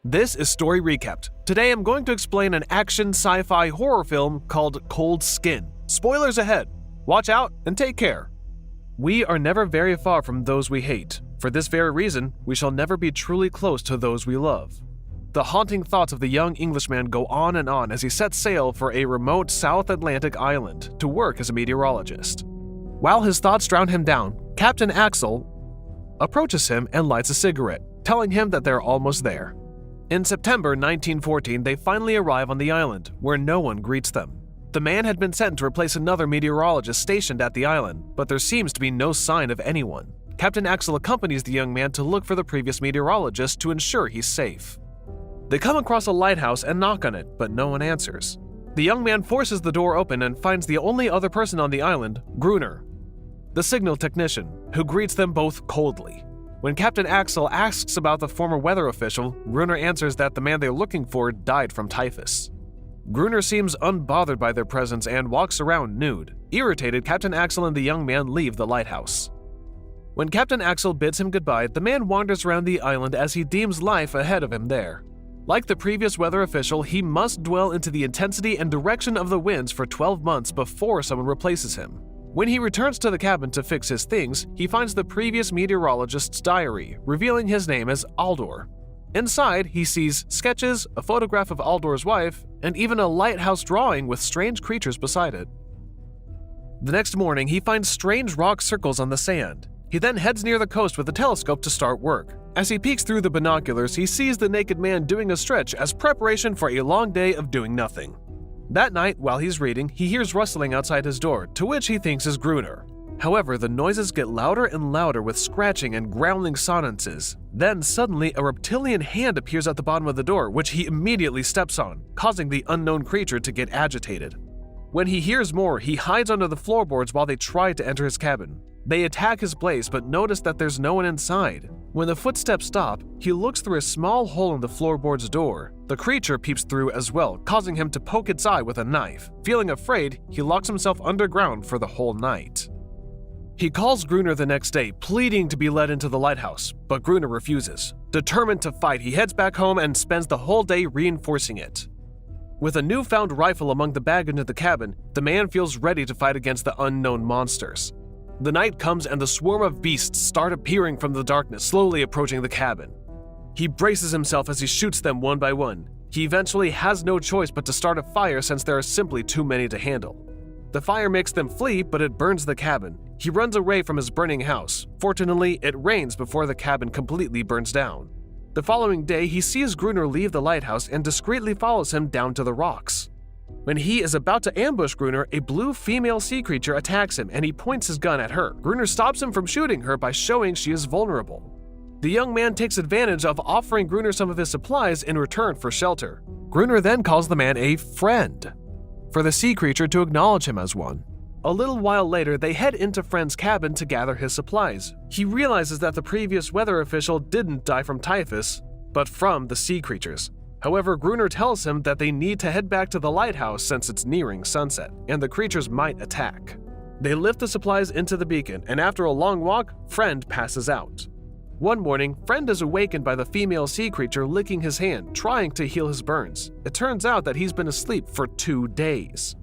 This is Story Recapped. Today I'm going to explain an action sci-fi horror film called Cold Skin. Spoilers ahead. Watch out and take care. We are never very far from those we hate. For this very reason, we shall never be truly close to those we love. The haunting thoughts of the young Englishman go on and on as he sets sail for a remote South Atlantic island to work as a meteorologist. While his thoughts drown him down, Captain Axel approaches him and lights a cigarette, telling him that they're almost there. In September 1914, they finally arrive on the island, where no one greets them. The man had been sent to replace another meteorologist stationed at the island, but there seems to be no sign of anyone. Captain Axel accompanies the young man to look for the previous meteorologist to ensure he's safe. They come across a lighthouse and knock on it, but no one answers. The young man forces the door open and finds the only other person on the island, Gruner, the signal technician, who greets them both coldly. When Captain Axel asks about the former weather official, Gruner answers that the man they're looking for died from typhus. Gruner seems unbothered by their presence and walks around nude. Irritated, Captain Axel and the young man leave the lighthouse. When Captain Axel bids him goodbye, the man wanders around the island as he deems life ahead of him there. Like the previous weather official, he must dwell into the intensity and direction of the winds for 12 months before someone replaces him. When he returns to the cabin to fix his things, he finds the previous meteorologist's diary, revealing his name as Aldor. Inside, he sees sketches, a photograph of Aldor's wife, and even a lighthouse drawing with strange creatures beside it. The next morning, he finds strange rock circles on the sand. He then heads near the coast with a telescope to start work. As he peeks through the binoculars, he sees the naked man doing a stretch as preparation for a long day of doing nothing. That night, while he's reading, he hears rustling outside his door, to which he thinks is Gruner. However, the noises get louder and louder with scratching and growling sonances. Then, suddenly, a reptilian hand appears at the bottom of the door, which he immediately steps on, causing the unknown creature to get agitated. When he hears more, he hides under the floorboards while they try to enter his cabin. They attack his place but notice that there's no one inside. When the footsteps stop, he looks through a small hole in the floorboard's door. The creature peeps through as well, causing him to poke its eye with a knife. Feeling afraid, he locks himself underground for the whole night. He calls Gruner the next day, pleading to be let into the lighthouse, but Gruner refuses. Determined to fight, he heads back home and spends the whole day reinforcing it. With a newfound rifle among the baggage in the cabin, the man feels ready to fight against the unknown monsters. The night comes and the swarm of beasts start appearing from the darkness, slowly approaching the cabin. He braces himself as he shoots them one by one. He eventually has no choice but to start a fire since there are simply too many to handle. The fire makes them flee, but it burns the cabin. He runs away from his burning house. Fortunately, it rains before the cabin completely burns down. The following day, he sees Gruner leave the lighthouse and discreetly follows him down to the rocks. When he is about to ambush Gruner, a blue female sea creature attacks him and he points his gun at her. Gruner stops him from shooting her by showing she is vulnerable. The young man takes advantage of offering Gruner some of his supplies in return for shelter. Gruner then calls the man a friend, for the sea creature to acknowledge him as one. A little while later, they head into Friend's cabin to gather his supplies. He realizes that the previous weather official didn't die from typhus, but from the sea creatures. However, Gruner tells him that they need to head back to the lighthouse since it's nearing sunset, and the creatures might attack. They lift the supplies into the beacon, and after a long walk, Friend passes out. One morning, Friend is awakened by the female sea creature licking his hand, trying to heal his burns. It turns out that he's been asleep for 2 days.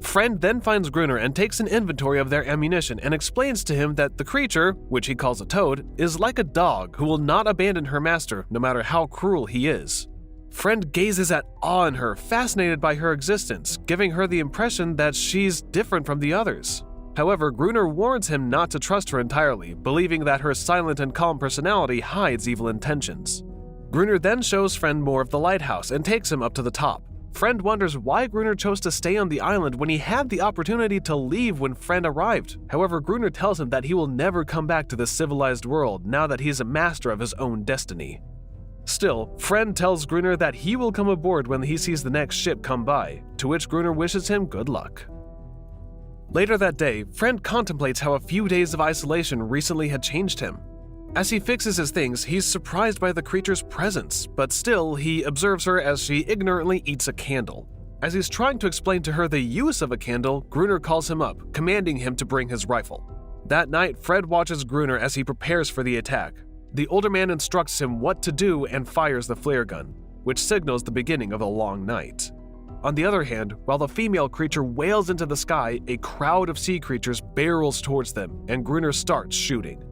Friend then finds Gruner and takes an inventory of their ammunition and explains to him that the creature, which he calls a toad, is like a dog who will not abandon her master no matter how cruel he is. Friend gazes at awe in her, fascinated by her existence, giving her the impression that she's different from the others. However, Gruner warns him not to trust her entirely, believing that her silent and calm personality hides evil intentions. Gruner then shows Friend more of the lighthouse and takes him up to the top. Friend wonders why Gruner chose to stay on the island when he had the opportunity to leave when Friend arrived. However, Gruner tells him that he will never come back to the civilized world now that he's a master of his own destiny. Still, Friend tells Gruner that he will come aboard when he sees the next ship come by, to which Gruner wishes him good luck. Later that day, Friend contemplates how a few days of isolation recently had changed him. As he fixes his things, he's surprised by the creature's presence, but still, he observes her as she ignorantly eats a candle. As he's trying to explain to her the use of a candle, Gruner calls him up, commanding him to bring his rifle. That night, Fred watches Gruner as he prepares for the attack. The older man instructs him what to do and fires the flare gun, which signals the beginning of a long night. On the other hand, while the female creature wails into the sky, a crowd of sea creatures barrels towards them, and Gruner starts shooting.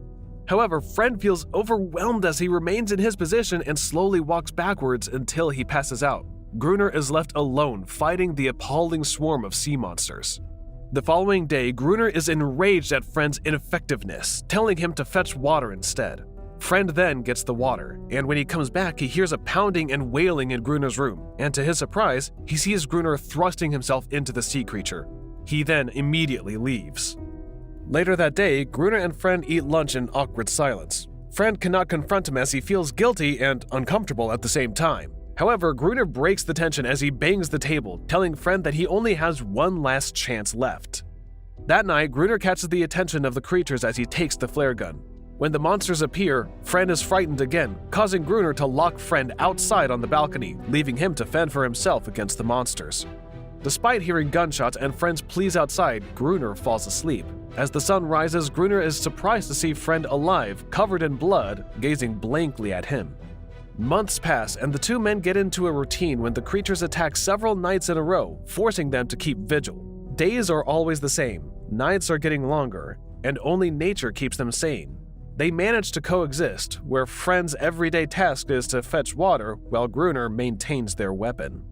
However, Friend feels overwhelmed as he remains in his position and slowly walks backwards until he passes out. Gruner is left alone fighting the appalling swarm of sea monsters. The following day, Gruner is enraged at Friend's ineffectiveness, telling him to fetch water instead. Friend then gets the water, and when he comes back, he hears a pounding and wailing in Gruner's room, and to his surprise, he sees Gruner thrusting himself into the sea creature. He then immediately leaves. Later that day, Gruner and Friend eat lunch in awkward silence. Friend cannot confront him as he feels guilty and uncomfortable at the same time. However, Gruner breaks the tension as he bangs the table, telling Friend that he only has one last chance left. That night, Gruner catches the attention of the creatures as he takes the flare gun. When the monsters appear, Friend is frightened again, causing Gruner to lock Friend outside on the balcony, leaving him to fend for himself against the monsters. Despite hearing gunshots and Friend's pleas outside, Gruner falls asleep. As the sun rises, Gruner is surprised to see Friend alive, covered in blood, gazing blankly at him. Months pass, and the two men get into a routine when the creatures attack several nights in a row, forcing them to keep vigil. Days are always the same, nights are getting longer, and only nature keeps them sane. They manage to coexist, where Friend's everyday task is to fetch water, while Gruner maintains their weapon.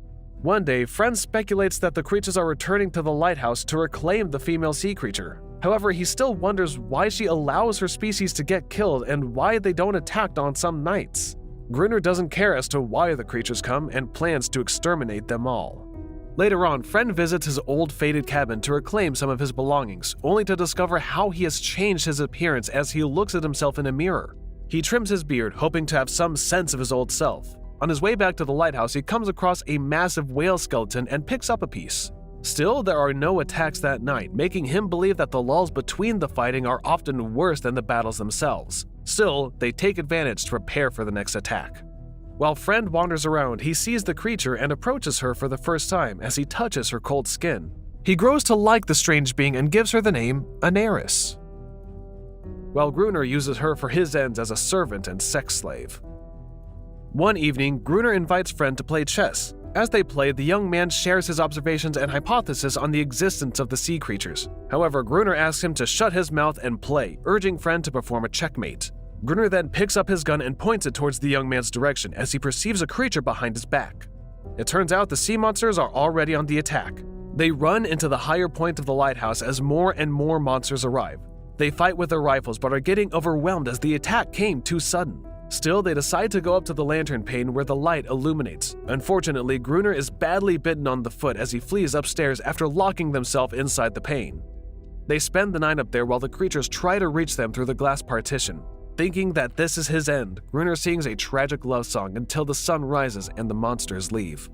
One day, Friend speculates that the creatures are returning to the lighthouse to reclaim the female sea creature. However, he still wonders why she allows her species to get killed and why they don't attack on some nights. Gruner doesn't care as to why the creatures come and plans to exterminate them all. Later on, Friend visits his old faded cabin to reclaim some of his belongings, only to discover how he has changed his appearance as he looks at himself in a mirror. He trims his beard, hoping to have some sense of his old self. On his way back to the lighthouse, he comes across a massive whale skeleton and picks up a piece. Still, there are no attacks that night, making him believe that the lulls between the fighting are often worse than the battles themselves. Still, they take advantage to prepare for the next attack. While Friend wanders around, he sees the creature and approaches her for the first time as he touches her cold skin. He grows to like the strange being and gives her the name Anaris, while Gruner uses her for his ends as a servant and sex slave. One evening, Gruner invites Friend to play chess. As they play, the young man shares his observations and hypotheses on the existence of the sea creatures. However, Gruner asks him to shut his mouth and play, urging Friend to perform a checkmate. Gruner then picks up his gun and points it towards the young man's direction as he perceives a creature behind his back. It turns out the sea monsters are already on the attack. They run into the higher point of the lighthouse as more and more monsters arrive. They fight with their rifles but are getting overwhelmed as the attack came too sudden. Still, they decide to go up to the lantern pane where the light illuminates. Unfortunately, Gruner is badly bitten on the foot as he flees upstairs after locking themselves inside the pane. They spend the night up there while the creatures try to reach them through the glass partition. Thinking that this is his end, Gruner sings a tragic love song until the sun rises and the monsters leave.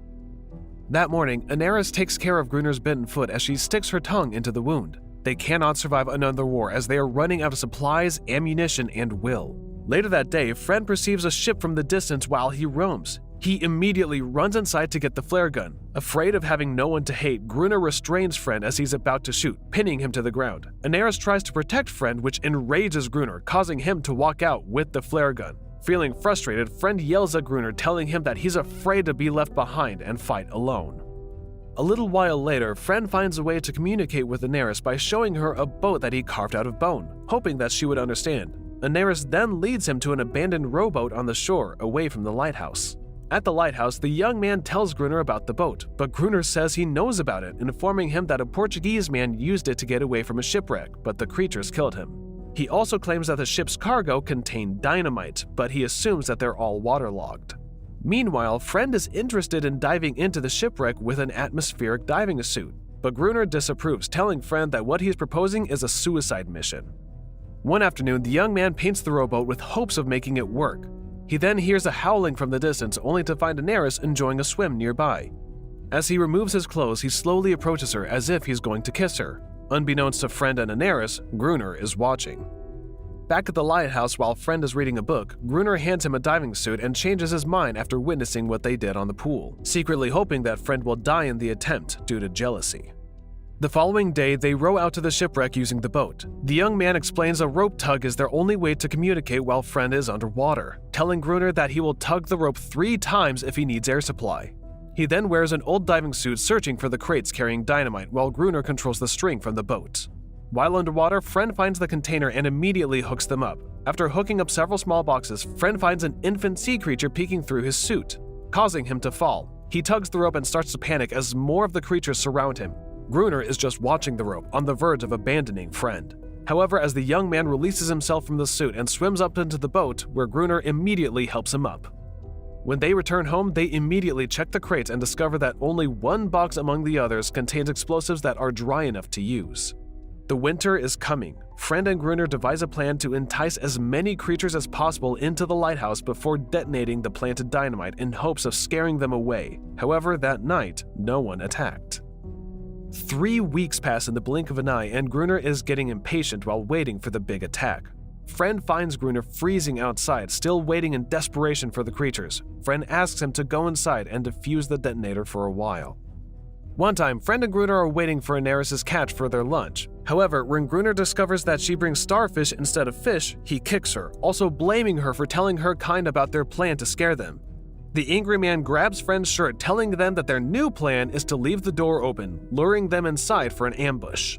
That morning, Anaris takes care of Gruner's bitten foot as she sticks her tongue into the wound. They cannot survive another war as they are running out of supplies, ammunition, and will. Later that day, Friend perceives a ship from the distance while he roams. He immediately runs inside to get the flare gun. Afraid of having no one to hate, Gruner restrains Friend as he's about to shoot, pinning him to the ground. Anaris tries to protect Friend, which enrages Gruner, causing him to walk out with the flare gun. Feeling frustrated, Friend yells at Gruner, telling him that he's afraid to be left behind and fight alone. A little while later, Friend finds a way to communicate with Anaris by showing her a boat that he carved out of bone, hoping that she would understand. Anaris then leads him to an abandoned rowboat on the shore, away from the lighthouse. At the lighthouse, the young man tells Gruner about the boat, but Gruner says he knows about it, informing him that a Portuguese man used it to get away from a shipwreck, but the creatures killed him. He also claims that the ship's cargo contained dynamite, but he assumes that they're all waterlogged. Meanwhile, Friend is interested in diving into the shipwreck with an atmospheric diving suit, but Gruner disapproves, telling Friend that what he's proposing is a suicide mission. One afternoon, the young man paints the rowboat with hopes of making it work. He then hears a howling from the distance, only to find Anaris enjoying a swim nearby. As he removes his clothes, he slowly approaches her as if he's going to kiss her. Unbeknownst to Friend and Anaris, Gruner is watching. Back at the lighthouse while Friend is reading a book, Gruner hands him a diving suit and changes his mind after witnessing what they did on the pool, secretly hoping that Friend will die in the attempt due to jealousy. The following day, they row out to the shipwreck using the boat. The young man explains a rope tug is their only way to communicate while Friend is underwater, telling Gruner that he will tug the rope 3 times if he needs air supply. He then wears an old diving suit searching for the crates carrying dynamite while Gruner controls the string from the boat. While underwater, Friend finds the container and immediately hooks them up. After hooking up several small boxes, Friend finds an infant sea creature peeking through his suit, causing him to fall. He tugs the rope and starts to panic as more of the creatures surround him. Gruner is just watching the rope, on the verge of abandoning Friend. However, as the young man releases himself from the suit and swims up into the boat, where Gruner immediately helps him up. When they return home, they immediately check the crates and discover that only one box among the others contains explosives that are dry enough to use. The winter is coming. Friend and Gruner devise a plan to entice as many creatures as possible into the lighthouse before detonating the planted dynamite in hopes of scaring them away. However, that night, no one attacked. 3 weeks pass in the blink of an eye, and Gruner is getting impatient while waiting for the big attack. Friend finds Gruner freezing outside, still waiting in desperation for the creatures. Friend asks him to go inside and defuse the detonator for a while. One time, Friend and Gruner are waiting for Aneris' catch for their lunch. However, when Gruner discovers that she brings starfish instead of fish, he kicks her, also blaming her for telling her kind about their plan to scare them. The angry man grabs Friend's shirt, telling them that their new plan is to leave the door open, luring them inside for an ambush.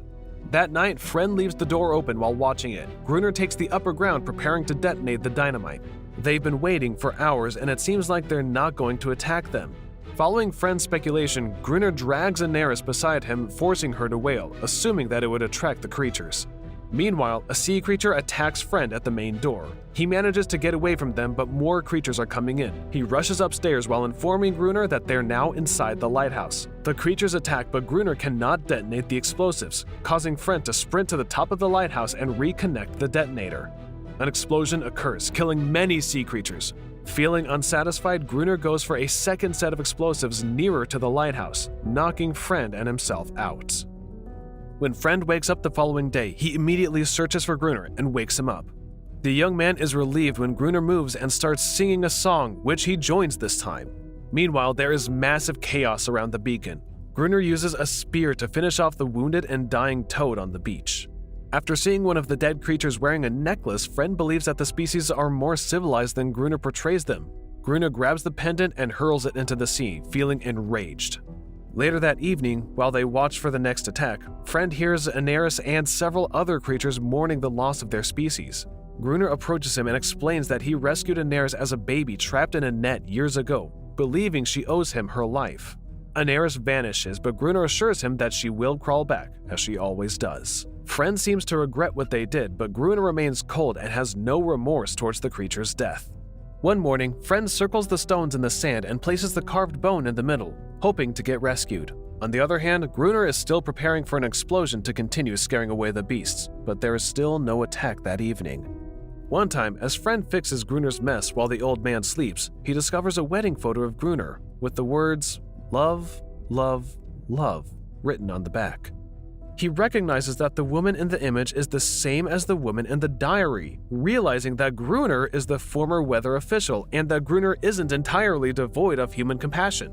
That night, Friend leaves the door open while watching it. Gruner takes the upper ground, preparing to detonate the dynamite. They've been waiting for hours, and it seems like they're not going to attack them. Following Friend's speculation, Gruner drags Aneris beside him, forcing her to wail, assuming that it would attract the creatures. Meanwhile, a sea creature attacks Friend at the main door. He manages to get away from them, but more creatures are coming in. He rushes upstairs while informing Gruner that they're now inside the lighthouse. The creatures attack, but Gruner cannot detonate the explosives, causing Friend to sprint to the top of the lighthouse and reconnect the detonator. An explosion occurs, killing many sea creatures. Feeling unsatisfied, Gruner goes for a second set of explosives nearer to the lighthouse, knocking Friend and himself out. When Friend wakes up the following day, he immediately searches for Gruner and wakes him up. The young man is relieved when Gruner moves and starts singing a song, which he joins this time. Meanwhile, there is massive chaos around the beacon. Gruner uses a spear to finish off the wounded and dying toad on the beach. After seeing one of the dead creatures wearing a necklace, Friend believes that the species are more civilized than Gruner portrays them. Gruner grabs the pendant and hurls it into the sea, feeling enraged. Later that evening, while they watch for the next attack, Friend hears Aneris and several other creatures mourning the loss of their species. Gruner approaches him and explains that he rescued Aneris as a baby trapped in a net years ago, believing she owes him her life. Aneris vanishes, but Gruner assures him that she will crawl back, as she always does. Friend seems to regret what they did, but Gruner remains cold and has no remorse towards the creature's death. One morning, Friend circles the stones in the sand and places the carved bone in the middle, hoping to get rescued. On the other hand, Gruner is still preparing for an explosion to continue scaring away the beasts, but there is still no attack that evening. One time, as Friend fixes Gruner's mess while the old man sleeps, he discovers a wedding photo of Gruner with the words, "Love, love, love," written on the back. He recognizes that the woman in the image is the same as the woman in the diary, realizing that Gruner is the former weather official and that Gruner isn't entirely devoid of human compassion.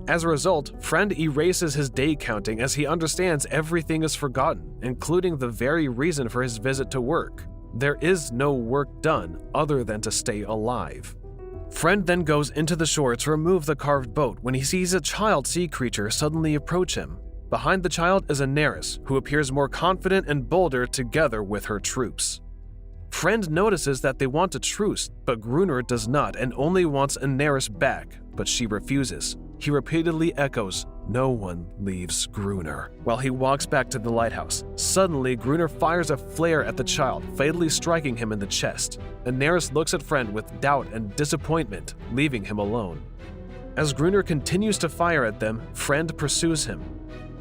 As a result, Friend erases his day counting as he understands everything is forgotten, including the very reason for his visit to work. There is no work done other than to stay alive. Friend then goes into the shore to remove the carved boat when he sees a child sea creature suddenly approach him. Behind the child is Aneris, who appears more confident and bolder together with her troops. Friend notices that they want a truce, but Gruner does not and only wants Aneris back, but she refuses. He repeatedly echoes, "No one leaves Gruner," while he walks back to the lighthouse. Suddenly, Gruner fires a flare at the child, fatally striking him in the chest. Aneris looks at Friend with doubt and disappointment, leaving him alone. As Gruner continues to fire at them, Friend pursues him,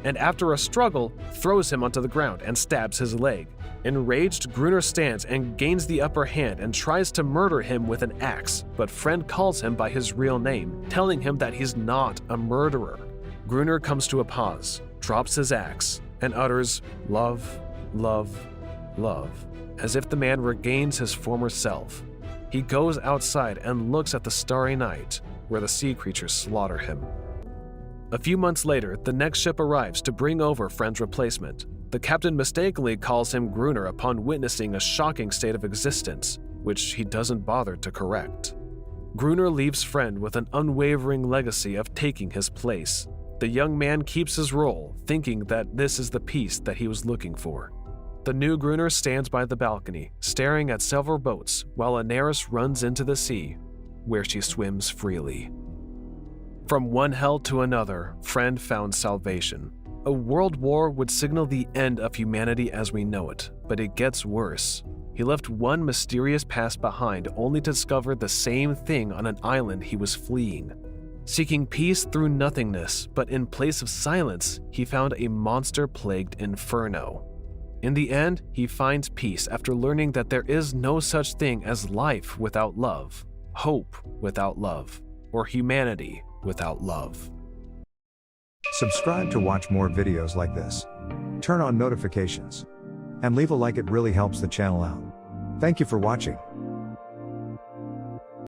and after a struggle, throws him onto the ground and stabs his leg. Enraged, Gruner stands and gains the upper hand and tries to murder him with an axe, but Friend calls him by his real name, telling him that he's not a murderer. Gruner comes to a pause, drops his axe, and utters, "Love, love, love," as if the man regains his former self. He goes outside and looks at the starry night, where the sea creatures slaughter him. A few months later, the next ship arrives to bring over Friend's replacement. The captain mistakenly calls him Gruner upon witnessing a shocking state of existence, which he doesn't bother to correct. Gruner leaves Friend with an unwavering legacy of taking his place. The young man keeps his role, thinking that this is the peace that he was looking for. The new Gruner stands by the balcony, staring at several boats, while Aneris runs into the sea, where she swims freely. From one hell to another, Friend found salvation. A world war would signal the end of humanity as we know it, but it gets worse. He left one mysterious past behind only to discover the same thing on an island he was fleeing. Seeking peace through nothingness, but in place of silence, he found a monster-plagued inferno. In the end, he finds peace after learning that there is no such thing as life without love, hope without love, or humanity without love. Subscribe to watch more videos like this. Turn on notifications. And leave a like, it really helps the channel out. Thank you for watching.